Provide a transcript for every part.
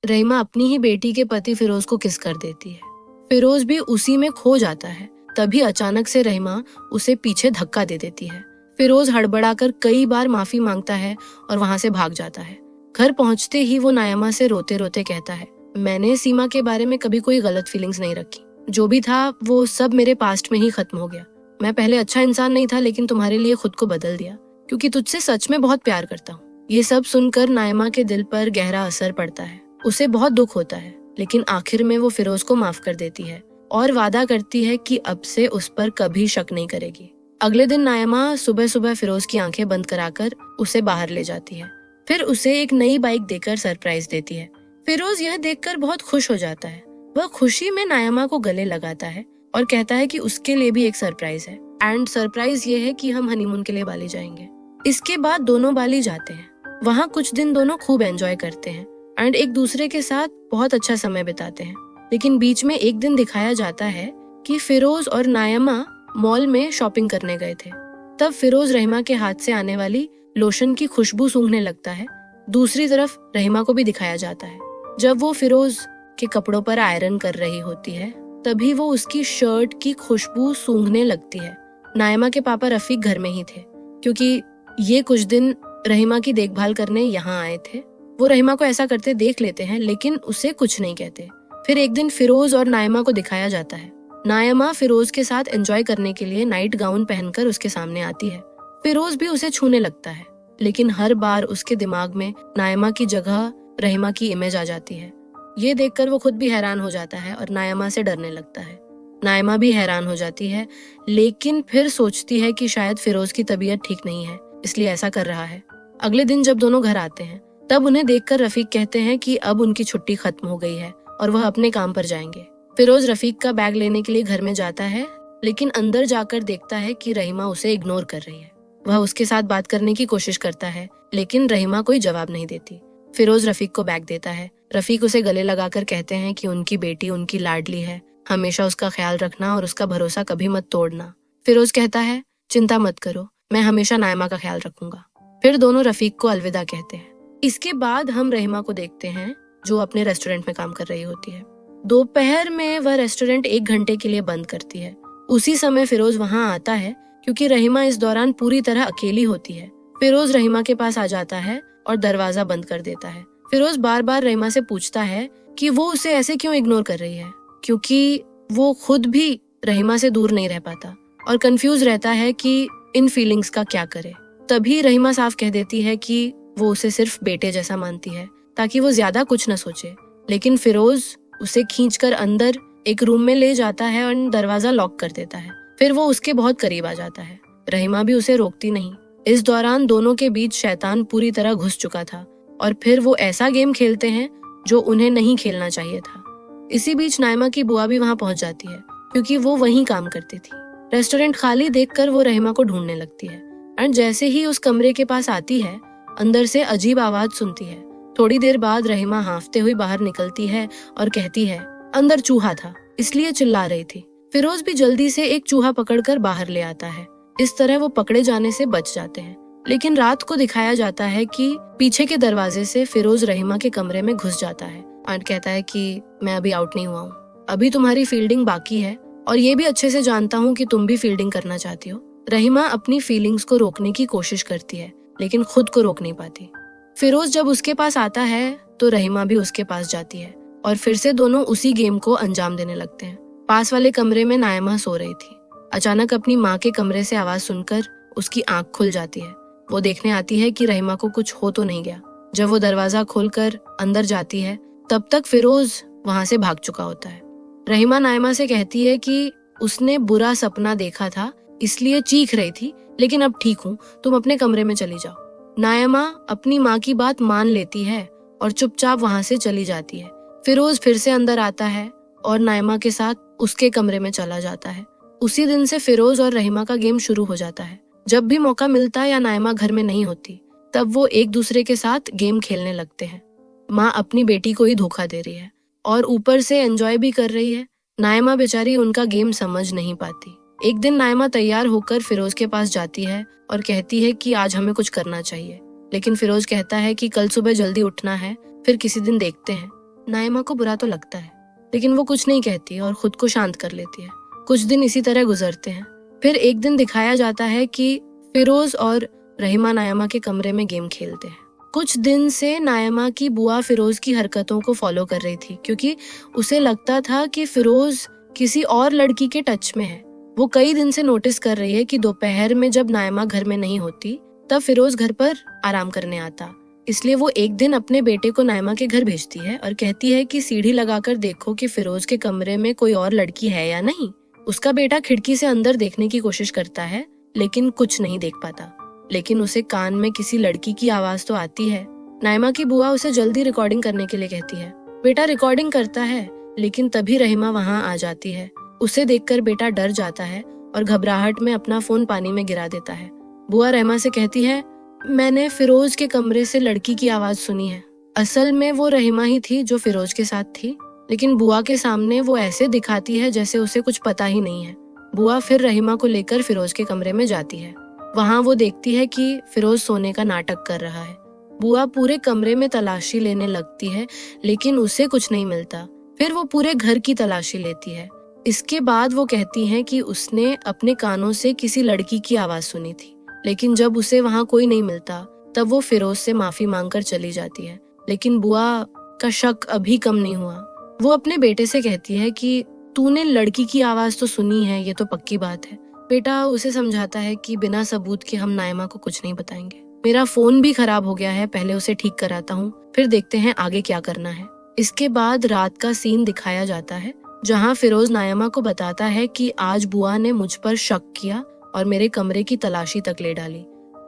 रहीमा अपनी ही बेटी के पति फिरोज को किस कर देती है। फिरोज भी उसी में खो जाता है। तभी अचानक से रहीमा उसे पीछे धक्का दे देती है। फिरोज हड़बड़ाकर कई बार माफी मांगता है और वहां से भाग जाता है। घर पहुंचते ही वो नायमा से रोते रोते कहता है, मैंने सीमा के बारे में कभी कोई गलत फीलिंग्स नहीं रखी। जो भी था वो सब मेरे पास्ट में ही खत्म हो गया। मैं पहले अच्छा इंसान नहीं था, लेकिन तुम्हारे लिए खुद को बदल दिया क्योंकि तुझसे सच में बहुत प्यार करता हूँ। ये सब सुनकर नायमा के दिल पर गहरा असर पड़ता है। उसे बहुत दुख होता है, लेकिन आखिर में वो फिरोज को माफ कर देती है और वादा करती है कि अब से उस पर कभी शक नहीं करेगी। अगले दिन नायमा सुबह सुबह फिरोज की आंखें बंद कराकर उसे बाहर ले जाती है। फिर उसे एक नई बाइक देकर सरप्राइज देती है। फिरोज यह देखकर बहुत खुश हो जाता है। वह खुशी में नायमा को गले लगाता है और कहता है कि उसके लिए भी एक सरप्राइज है। एंड सरप्राइज ये है कि हम हनीमून के लिए बाली जाएंगे। इसके बाद दोनों बाली जाते हैं। वहाँ कुछ दिन दोनों खूब एंजॉय करते हैं एंड एक दूसरे के साथ बहुत अच्छा समय बिताते हैं। लेकिन बीच में एक दिन दिखाया जाता है कि फिरोज और नायमा मॉल में शॉपिंग करने गए थे। तब फिरोज रहीमा के हाथ से आने वाली लोशन की खुशबू सूंघने लगता है। दूसरी तरफ रहीमा को भी दिखाया जाता है। जब वो फिरोज के कपड़ों पर आयरन कर रही होती है, तभी वो उसकी शर्ट की खुशबू सूंघने लगती है। नायमा के पापा रफीक घर में ही थे क्योंकि ये कुछ दिन रहीमा की देखभाल करने यहाँ आए थे। वो रहीमा को ऐसा करते देख लेते हैं, लेकिन उसे कुछ नहीं कहते। फिर एक दिन फिरोज और नायमा को दिखाया जाता है। नायमा फिरोज के साथ एंजॉय करने के लिए नाइट गाउन पहनकर उसके सामने आती है। फिरोज भी उसे छूने लगता है, लेकिन हर बार उसके दिमाग में नायमा की जगह रहीमा की इमेज आ जाती है। ये देखकर वो खुद भी हैरान हो जाता है और नायमा से डरने लगता है। नायमा भी हैरान हो जाती है, लेकिन फिर सोचती है कि शायद फिरोज की तबीयत ठीक नहीं है, इसलिए ऐसा कर रहा है। अगले दिन जब दोनों घर आते हैं, तब उन्हें देखकर रफीक कहते हैं कि अब उनकी छुट्टी खत्म हो गई है और वह अपने काम पर जाएंगे। फिरोज रफीक का बैग लेने के लिए घर में जाता है, लेकिन अंदर जाकर देखता है कि रहीमा उसे इग्नोर कर रही है। वह उसके साथ बात करने की कोशिश करता है, लेकिन रहीमा कोई जवाब नहीं देती। फिरोज रफीक को बैग देता है। रफीक उसे गले लगाकर कहते हैं कि उनकी बेटी उनकी लाडली है, हमेशा उसका ख्याल रखना और उसका भरोसा कभी मत तोड़ना। फिरोज कहता है, चिंता मत करो, मैं हमेशा नायमा का ख्याल रखूंगा। फिर दोनों रफीक को अलविदा कहते हैं। इसके बाद हम रहीमा को देखते हैं जो अपने रेस्टोरेंट में काम कर रही होती है। दोपहर में वह रेस्टोरेंट 1 घंटे के लिए बंद करती है। उसी समय फिरोज वहाँ आता है क्योंकि रहीमा इस दौरान पूरी तरह अकेली होती है। फिरोज रहीमा के पास आ जाता है और दरवाजा बंद कर देता है। फिरोज बार बार रहीमा से पूछता है कि वो उसे ऐसे क्यों इग्नोर कर रही है, क्योंकि वो खुद भी रहीमा से दूर नहीं रह पाता और कंफ्यूज रहता है कि इन फीलिंग्स का क्या करे। तभी रहीमा साफ कह देती है कि वो उसे सिर्फ बेटे जैसा मानती है ताकि वो ज्यादा कुछ न सोचे। लेकिन फिरोज उसे खींचकर अंदर एक रूम में ले जाता है और दरवाजा लॉक कर देता है। फिर वो उसके बहुत करीब आ जाता है। रहीमा भी उसे रोकती नहीं। इस दौरान दोनों के बीच शैतान पूरी तरह घुस चुका था और फिर वो ऐसा गेम खेलते हैं जो उन्हें नहीं खेलना चाहिए था। इसी बीच नायमा की बुआ भी वहाँ पहुँच जाती है क्योंकि वो वहीं काम करती थी। रेस्टोरेंट खाली देखकर वो रहीमा को ढूंढने लगती है और जैसे ही उस कमरे के पास आती है, अंदर से अजीब आवाज सुनती है। थोड़ी देर बाद रहीमा हांफते हुए बाहर निकलती है और कहती है, अंदर चूहा था, इसलिए चिल्ला रही थी। फिरोज भी जल्दी से एक चूहा पकड़कर बाहर ले आता है। इस तरह वो पकड़े जाने से बच जाते हैं। लेकिन रात को दिखाया जाता है कि पीछे के दरवाजे से फिरोज रहीमा के कमरे में घुस जाता है और कहता है कि मैं अभी आउट नहीं हुआ हूँ, अभी तुम्हारी फील्डिंग बाकी है और ये भी अच्छे से जानता हूँ कि तुम भी फील्डिंग करना चाहती हो। रहीमा अपनी फीलिंग्स को रोकने की कोशिश करती है, लेकिन खुद को रोक नहीं पाती। फिरोज जब उसके पास आता है तो रहीमा भी उसके पास जाती है और फिर से दोनों उसी गेम को अंजाम देने लगते हैं। पास वाले कमरे में नायमा सो रही थी। अचानक अपनी माँ के कमरे से आवाज सुनकर उसकी आंख खुल जाती है। वो देखने आती है कि रहीमा को कुछ हो तो नहीं गया। जब वो दरवाजा खोलकर अंदर जाती है, तब तक फिरोज वहां से भाग चुका होता है। रहीमा नायमा से कहती है कि उसने बुरा सपना देखा था, इसलिए चीख रही थी, लेकिन अब ठीक हूँ, तुम अपने कमरे में चली जाओ। नायमा अपनी माँ की बात मान लेती है और चुपचाप वहां से चली जाती है। फिरोज फिर से अंदर आता है और नायमा के साथ उसके कमरे में चला जाता है। उसी दिन से फिरोज और रहीमा का गेम शुरू हो जाता है। जब भी मौका मिलता या नायमा घर में नहीं होती, तब वो एक दूसरे के साथ गेम खेलने लगते हैं। माँ अपनी बेटी को ही धोखा दे रही है और ऊपर से एंजॉय भी कर रही है। नायमा बेचारी उनका गेम समझ नहीं पाती। एक दिन नायमा तैयार होकर फिरोज के पास जाती है और कहती है कि आज हमें कुछ करना चाहिए, लेकिन फिरोज कहता है कि कल सुबह जल्दी उठना है, फिर किसी दिन देखते हैं। नायमा को बुरा तो लगता है, लेकिन वो कुछ नहीं कहती और खुद को शांत कर लेती है। कुछ दिन इसी तरह गुजरते हैं। फिर एक दिन दिखाया जाता है कि फिरोज और रहीमा नायमा के कमरे में गेम खेलते हैं। कुछ दिन से नायमा की बुआ फिरोज की हरकतों को फॉलो कर रही थी, क्योंकि उसे लगता था कि फिरोज किसी और लड़की के टच में है। वो कई दिन से नोटिस कर रही है कि दोपहर में जब नायमा घर में नहीं होती तब फिरोज घर पर आराम करने आता। इसलिए वो एक दिन अपने बेटे को नायमा के घर भेजती है और कहती है कि सीढ़ी लगाकर देखो कि फिरोज के कमरे में कोई और लड़की है या नहीं। उसका बेटा खिड़की से अंदर देखने की कोशिश करता है, लेकिन कुछ नहीं देख पाता। लेकिन उसे कान में किसी लड़की की आवाज तो आती है। नायमा की बुआ उसे जल्दी रिकॉर्डिंग करने के लिए कहती है। बेटा रिकॉर्डिंग करता है, लेकिन तभी रहीमा वहाँ आ जाती है। उसे देखकर बेटा डर जाता है और घबराहट में अपना फोन पानी में गिरा देता है। बुआ रहीमा से कहती है, मैंने फिरोज के कमरे से लड़की की आवाज सुनी है। असल में वो रहीमा ही थी जो फिरोज के साथ थी, लेकिन बुआ के सामने वो ऐसे दिखाती है जैसे उसे कुछ पता ही नहीं है। बुआ फिर रहीमा को लेकर फिरोज के कमरे में जाती है। वहाँ वो देखती है कि फिरोज सोने का नाटक कर रहा है। बुआ पूरे कमरे में तलाशी लेने लगती है, लेकिन उसे कुछ नहीं मिलता। फिर वो पूरे घर की तलाशी लेती है। इसके बाद वो कहती है कि उसने अपने कानों से किसी लड़की की आवाज सुनी थी, लेकिन जब उसे वहाँ कोई नहीं मिलता तब वो फिरोज से माफी मांगकर चली जाती है। लेकिन बुआ का शक अभी कम नहीं हुआ। वो अपने बेटे से कहती है कि तूने लड़की की आवाज तो सुनी है, ये तो पक्की बात है। बेटा उसे समझाता है कि बिना सबूत के हम नायमा को कुछ नहीं बताएंगे। मेरा फोन भी खराब हो गया है, पहले उसे ठीक कराता हूँ, फिर देखते हैं आगे क्या करना है। इसके बाद रात का सीन दिखाया जाता है, जहाँ फिरोज नायमा को बताता है कि आज बुआ ने मुझ पर शक किया और मेरे कमरे की तलाशी तक ले डाली।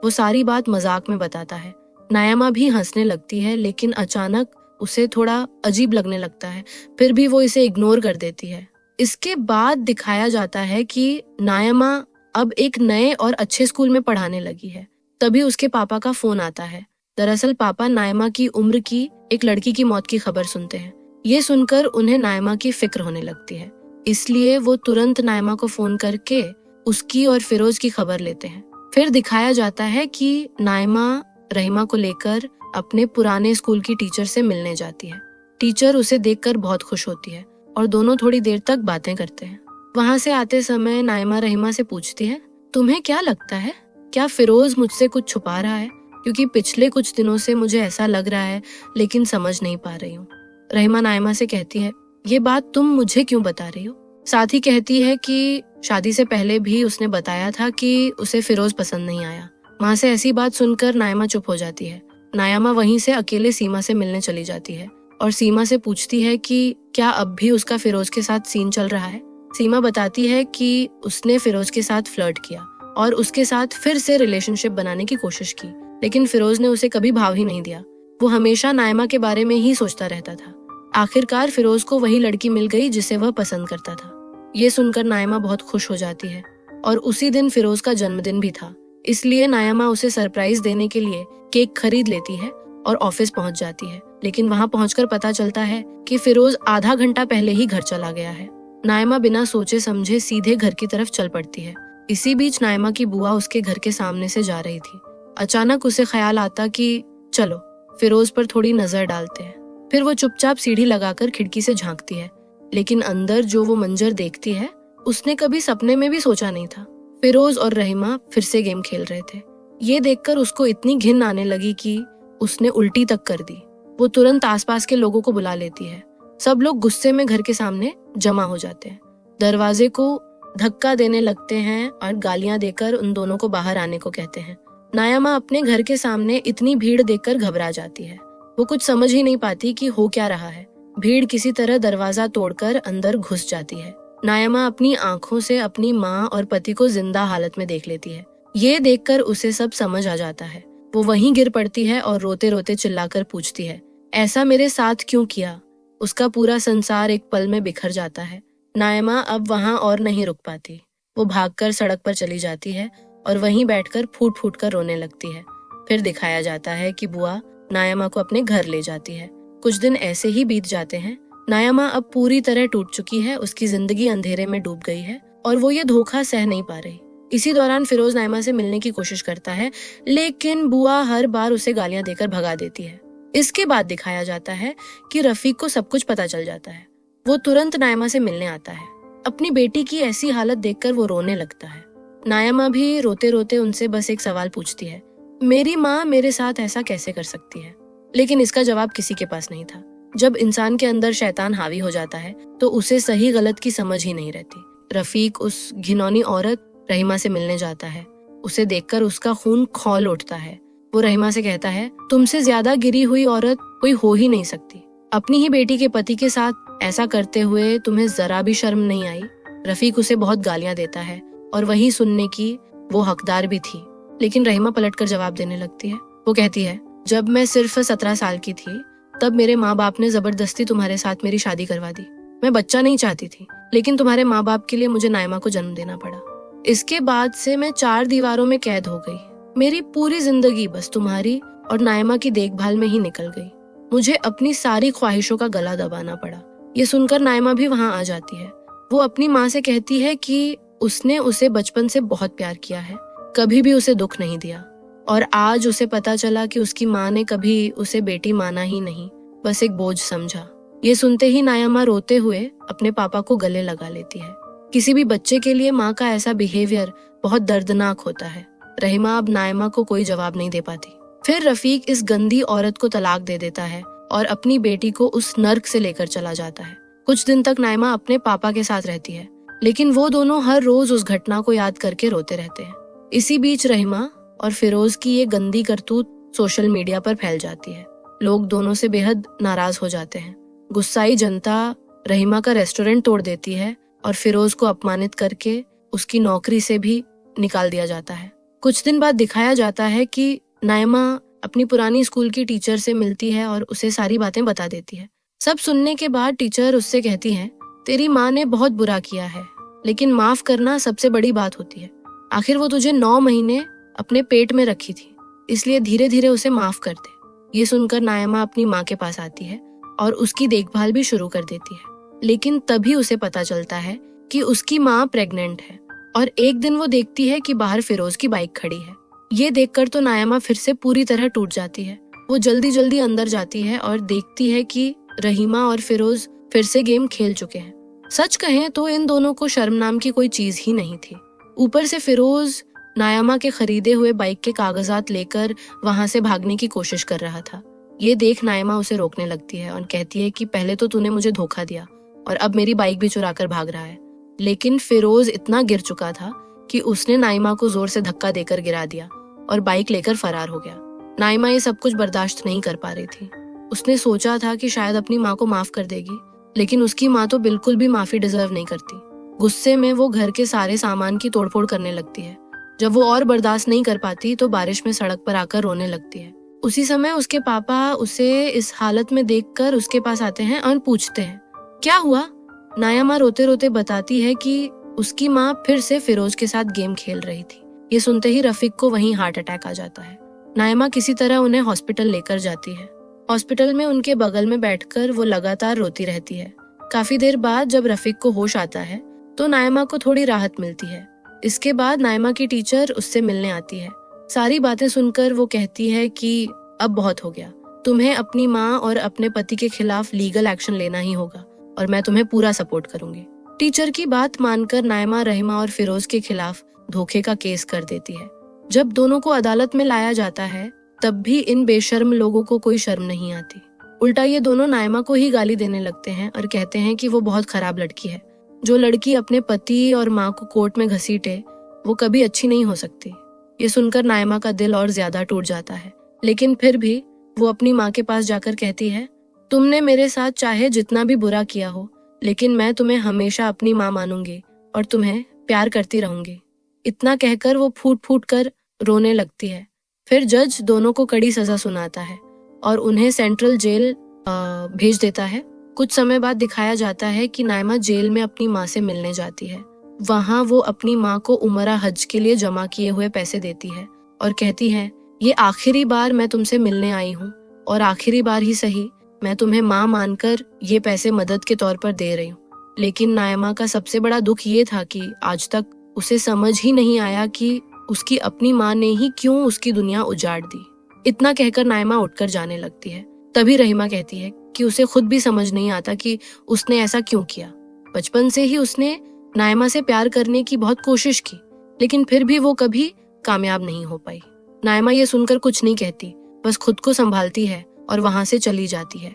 वो सारी बात मजाक में बताता है। नायमा भी हंसने लगती है, लेकिन अचानक उसे थोड़ा अजीब लगने लगता है। फिर भी वो इसे इग्नोर कर देती है। इसके बाद दिखाया जाता है कि नायमा अब एक नए और अच्छे स्कूल में पढ़ाने लगी है। तभी उसके पापा का फोन आता है। दरअसल पापा नायमा की उम्र की एक लड़की की मौत की खबर सुनते हैं। ये सुनकर उन्हें नायमा की फिक्र होने लगती है, इसलिए वो तुरंत नायमा को फोन करके उसकी और फिरोज की खबर लेते हैं। फिर दिखाया जाता है कि नायमा रहीमा को लेकर अपने पुराने स्कूल की टीचर से मिलने जाती है। टीचर उसे देखकर बहुत खुश होती है और दोनों थोड़ी देर तक बातें करते हैं। वहाँ से आते समय नायमा रहीमा से पूछती है, तुम्हें क्या लगता है, क्या फिरोज मुझसे कुछ छुपा रहा है? क्योंकि पिछले कुछ दिनों से मुझे ऐसा लग रहा है, लेकिन समझ नहीं पा रही हूँ। रहीमा नायमा से कहती है, ये बात तुम मुझे क्यों बता रही हो? साथ ही कहती है कि शादी से पहले भी उसने बताया था कि उसे फिरोज पसंद नहीं आया। माँ से ऐसी बात सुनकर नायमा चुप हो जाती है। नायमा वहीं से अकेले सीमा से मिलने चली जाती है और सीमा से पूछती है कि क्या अब भी उसका फिरोज के साथ सीन चल रहा है। सीमा बताती है कि उसने फिरोज के साथ फ्लर्ट किया और उसके साथ फिर से रिलेशनशिप बनाने की कोशिश की, लेकिन फिरोज ने उसे कभी भाव ही नहीं दिया। वो हमेशा नायमा के बारे में ही सोचता रहता था। आखिरकार फिरोज को वही लड़की मिल गई जिसे वह पसंद करता था। ये सुनकर नायमा बहुत खुश हो जाती है और उसी दिन फिरोज का जन्मदिन भी था, इसलिए नायमा उसे सरप्राइज देने के लिए केक खरीद लेती है और ऑफिस पहुंच जाती है। लेकिन वहां पहुंचकर पता चलता है कि फिरोज आधा घंटा पहले ही घर चला गया है। नायमा बिना सोचे समझे सीधे घर की तरफ चल पड़ती है। इसी बीच नायमा की बुआ उसके घर के सामने से जा रही थी। अचानक उसे ख्याल आता कि चलो फिरोज पर थोड़ी नजर डालते हैं। फिर वो चुपचाप सीढ़ी लगाकर खिड़की से झांकती है, लेकिन अंदर जो वो मंजर देखती है उसने कभी सपने में भी सोचा नहीं था। फिरोज और रहीमा फिर से गेम खेल रहे थे। ये देखकर उसको इतनी घिन आने लगी कि उसने उल्टी तक कर दी। वो तुरंत आसपास के लोगों को बुला लेती है। सब लोग गुस्से में घर के सामने जमा हो जाते हैं, दरवाजे को धक्का देने लगते हैं और गालियां देकर उन दोनों को बाहर आने को कहते हैं। नायमा अपने घर के सामने इतनी भीड़ देखकर घबरा जाती है। वो कुछ समझ ही नहीं पाती कि हो क्या रहा है। भीड़ किसी तरह दरवाजा तोड़कर अंदर घुस जाती है। नायमा अपनी आंखों से अपनी माँ और पति को जिंदा हालत में देख लेती है। ये देखकर उसे सब समझ आ जाता है। वो वहीं गिर पड़ती है और रोते रोते चिल्लाकर पूछती है, ऐसा मेरे साथ क्यों किया? उसका पूरा संसार एक पल में बिखर जाता है। नायमा अब वहां और नहीं रुक पाती। वो भागकर सड़क पर चली जाती है और वहीं बैठकर फूट फूट कर रोने लगती है। फिर दिखाया जाता है कि बुआ नायमा को अपने घर ले जाती है। कुछ दिन ऐसे ही बीत जाते हैं। नायमा अब पूरी तरह टूट चुकी है। उसकी जिंदगी अंधेरे में डूब गई है और वो ये धोखा सह नहीं पा रही। इसी दौरान फिरोज नायमा से मिलने की कोशिश करता है, लेकिन बुआ हर बार उसे गालियां देकर भगा देती है। इसके बाद दिखाया जाता है कि रफीक को सब कुछ पता चल जाता है। वो तुरंत नायमा से मिलने आता है। अपनी बेटी की ऐसी हालत देखकर वो रोने लगता है। नायमा भी रोते रोते उनसे बस एक सवाल पूछती है, मेरी माँ मेरे साथ ऐसा कैसे कर सकती है? लेकिन इसका जवाब किसी के पास नहीं था। जब इंसान के अंदर शैतान हावी हो जाता है तो उसे सही गलत की समझ ही नहीं रहती। रफीक उस घिनौनी औरत रहीमा से मिलने जाता है। उसे देखकर उसका खून खौल उठता है। वो रहीमा से कहता है, तुमसे ज्यादा गिरी हुई औरत कोई हो ही नहीं सकती। अपनी ही बेटी के पति के साथ ऐसा करते हुए तुम्हें जरा भी शर्म नहीं आई? रफीक उसे बहुत गालियां देता है और वही सुनने की वो हकदार भी थी। लेकिन रहीमा पलटकर जवाब देने लगती है। वो कहती है, जब मैं सिर्फ 17 साल की थी तब मेरे माँ बाप ने जबरदस्ती तुम्हारे साथ मेरी शादी करवा दी। मैं बच्चा नहीं चाहती थी, लेकिन तुम्हारे माँ बाप के लिए मुझे नायमा को जन्म देना पड़ा। इसके बाद से मैं 4 दीवारों में कैद हो गई। मेरी पूरी जिंदगी बस तुम्हारी और नायमा की देखभाल में ही निकल गई। मुझे अपनी सारी ख्वाहिशों का गला दबाना पड़ा। ये सुनकर नायमा भी वहाँ आ जाती है। वो अपनी माँ से कहती है कि उसने उसे बचपन से बहुत प्यार किया है, कभी भी उसे दुख नहीं दिया, और आज उसे पता चला कि उसकी माँ ने कभी उसे बेटी माना ही नहीं, बस एक बोझ समझा। ये सुनते ही नायमा रोते हुए अपने पापा को गले लगा लेती है। किसी भी बच्चे के लिए माँ का ऐसा बिहेवियर बहुत दर्दनाक होता है। रहीमा अब नायमा को कोई जवाब नहीं दे पाती। फिर रफीक इस गंदी औरत को तलाक दे देता है और अपनी बेटी को उस नर्क से लेकर चला जाता है। कुछ दिन तक नायमा अपने पापा के साथ रहती है, लेकिन वो दोनों हर रोज उस घटना को याद करके रोते रहते हैं। इसी बीच रहीमा और फिरोज की ये गंदी करतूत सोशल मीडिया पर फैल जाती है। लोग दोनों से बेहद नाराज हो जाते हैं। गुस्साई जनता रहीमा का रेस्टोरेंट तोड़ देती है और फिरोज को अपमानित करके उसकी नौकरी से भी निकाल दिया जाता है। कुछ दिन बाद दिखाया जाता है कि नायमा अपनी पुरानी स्कूल की टीचर से मिलती है और उसे सारी बातें बता देती है। सब सुनने के बाद टीचर उससे कहती है, तेरी माँ ने बहुत बुरा किया है, लेकिन माफ करना सबसे बड़ी बात होती है। आखिर वो तुझे 9 महीने अपने पेट में रखी थी, इसलिए धीरे धीरे उसे माफ कर दे। ये सुनकर नायमा अपनी माँ के पास आती है और उसकी देखभाल भी शुरू कर देती है। लेकिन तभी उसे पता चलता है कि उसकी माँ प्रेग्नेंट है और एक दिन वो देखती है कि बाहर फिरोज की बाइक खड़ी है। ये देखकर तो नायमा फिर से पूरी तरह टूट जाती है। वो जल्दी जल्दी अंदर जाती है और देखती है कि रहीमा और फिरोज फिर से गेम खेल चुके हैं। सच कहें तो इन दोनों को शर्म नाम की कोई चीज ही नहीं थी। ऊपर से फिरोज नायमा के खरीदे हुए बाइक के कागजात लेकर वहां से भागने की कोशिश कर रहा था। ये देख नायमा उसे रोकने लगती है और कहती है कि पहले तो तूने मुझे धोखा दिया और अब मेरी बाइक भी चुरा कर भाग रहा है। लेकिन फिरोज इतना गिर चुका था कि उसने नायमा को जोर से धक्का देकर गिरा दिया और बाइक लेकर फरार हो गया। नायमा ये सब कुछ बर्दाश्त नहीं कर पा रही थी। उसने सोचा था कि शायद अपनी माँ को माफ कर देगी, लेकिन उसकी माँ तो बिल्कुल भी माफी डिजर्व नहीं करती। गुस्से में वो घर के सारे सामान की तोड़फोड़ करने लगती है। जब वो और बर्दाश्त नहीं कर पाती तो बारिश में सड़क पर आकर रोने लगती है। उसी समय उसके पापा उसे इस हालत में देखकर उसके पास आते हैं और पूछते हैं, क्या हुआ? नायमा रोते रोते बताती है कि उसकी माँ फिर से फिरोज के साथ गेम खेल रही थी। ये सुनते ही रफीक को वहीं हार्ट अटैक आ जाता है। नायमा किसी तरह उन्हें हॉस्पिटल लेकर जाती है। हॉस्पिटल में उनके बगल में बैठकर वो लगातार रोती रहती है। काफी देर बाद जब रफीक को होश आता है तो नायमा को थोड़ी राहत मिलती है। इसके बाद नायमा की टीचर उससे मिलने आती है। सारी बातें सुनकर वो कहती है कि अब बहुत हो गया, तुम्हें अपनी माँ और अपने पति के खिलाफ लीगल एक्शन लेना ही होगा और मैं तुम्हें पूरा सपोर्ट करूंगी। टीचर की बात मानकर नायमा रहीमा और फिरोज के खिलाफ धोखे का केस कर देती है। जब दोनों को अदालत में लाया जाता है तब भी इन बेशर्म लोगों को कोई शर्म नहीं आती। उल्टा ये दोनों नायमा को ही गाली देने लगते हैं और कहते हैं कि वो बहुत खराब लड़की है। जो लड़की अपने पति और माँ को कोर्ट में घसीटे वो कभी अच्छी नहीं हो सकती। ये सुनकर नायमा का दिल और ज्यादा टूट जाता है, लेकिन फिर भी वो अपनी माँ के पास जाकर कहती है, तुमने मेरे साथ चाहे जितना भी बुरा किया हो, लेकिन मैं तुम्हें हमेशा अपनी माँ मानूंगी और तुम्हें प्यार करती रहूंगी। इतना कहकर वो फूट फूट कर रोने लगती है। फिर जज दोनों को कड़ी सजा सुनाता है और उन्हें सेंट्रल जेल भेज देता है। कुछ समय बाद दिखाया जाता है कि नायमा जेल में अपनी माँ से मिलने जाती है। वहाँ वो अपनी माँ को उमरा हज के लिए जमा किए हुए पैसे देती है और कहती है, ये आखिरी बार मैं तुमसे मिलने आई हूँ और आखिरी बार ही सही मैं तुम्हें माँ मानकर ये पैसे मदद के तौर पर दे रही हूँ। लेकिन नायमा का सबसे बड़ा दुख ये था कि आज तक उसे समझ ही नहीं आया कि उसकी अपनी माँ ने ही क्यों उसकी दुनिया उजाड़ दी। इतना कहकर नायमा उठकर जाने लगती है, तभी रहीमा कहती है कि उसे खुद भी समझ नहीं आता कि उसने ऐसा क्यों किया। बचपन से ही उसने नायमा से प्यार करने की बहुत कोशिश की, लेकिन फिर भी वो कभी कामयाब नहीं हो पाई। नायमा ये सुनकर कुछ नहीं कहती, बस खुद को संभालती है और वहां से चली जाती है।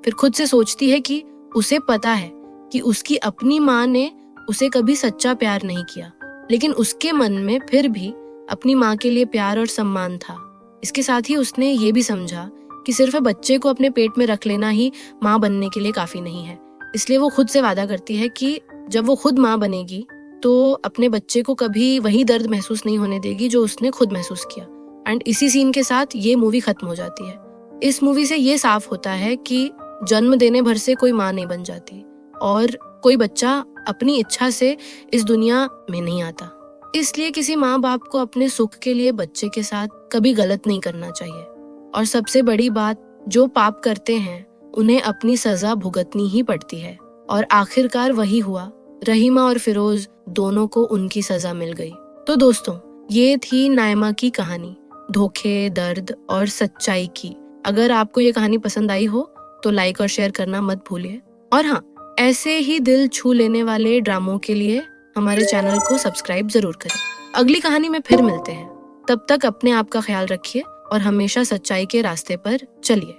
फिर खुद से सोचती है कि उसे पता है कि उसकी अपनी माँ ने उसे कभी सच्चा प्यार नहीं किया, लेकिन उसके मन में फिर भी अपनी माँ के लिए प्यार और सम्मान था। इसके साथ ही उसने ये भी समझा कि सिर्फ बच्चे को अपने पेट में रख लेना ही माँ बनने के लिए काफी नहीं है। इसलिए वो खुद से वादा करती है कि जब वो खुद माँ बनेगी तो अपने बच्चे को कभी वही दर्द महसूस नहीं होने देगी जो उसने खुद महसूस किया। एंड इसी सीन के साथ ये मूवी खत्म हो जाती है। इस मूवी से ये साफ होता है कि जन्म देने भर से कोई माँ नहीं बन जाती और कोई बच्चा अपनी इच्छा से इस दुनिया में नहीं आता। इसलिए किसी माँ बाप को अपने सुख के लिए बच्चे के साथ कभी गलत नहीं करना चाहिए। और सबसे बड़ी बात, जो पाप करते हैं उन्हें अपनी सजा भुगतनी ही पड़ती है। और आखिरकार वही हुआ, रहीमा और फिरोज दोनों को उनकी सजा मिल गई। तो दोस्तों, ये थी नायमा की कहानी, धोखे, दर्द और सच्चाई की। अगर आपको ये कहानी पसंद आई हो तो लाइक और शेयर करना मत भूलिए। और हाँ, ऐसे ही दिल छू लेने वाले ड्रामों के लिए हमारे चैनल को सब्सक्राइब जरूर करें। अगली कहानी में फिर मिलते हैं। तब तक अपने आप का ख्याल रखिए और हमेशा सच्चाई के रास्ते पर चलिए।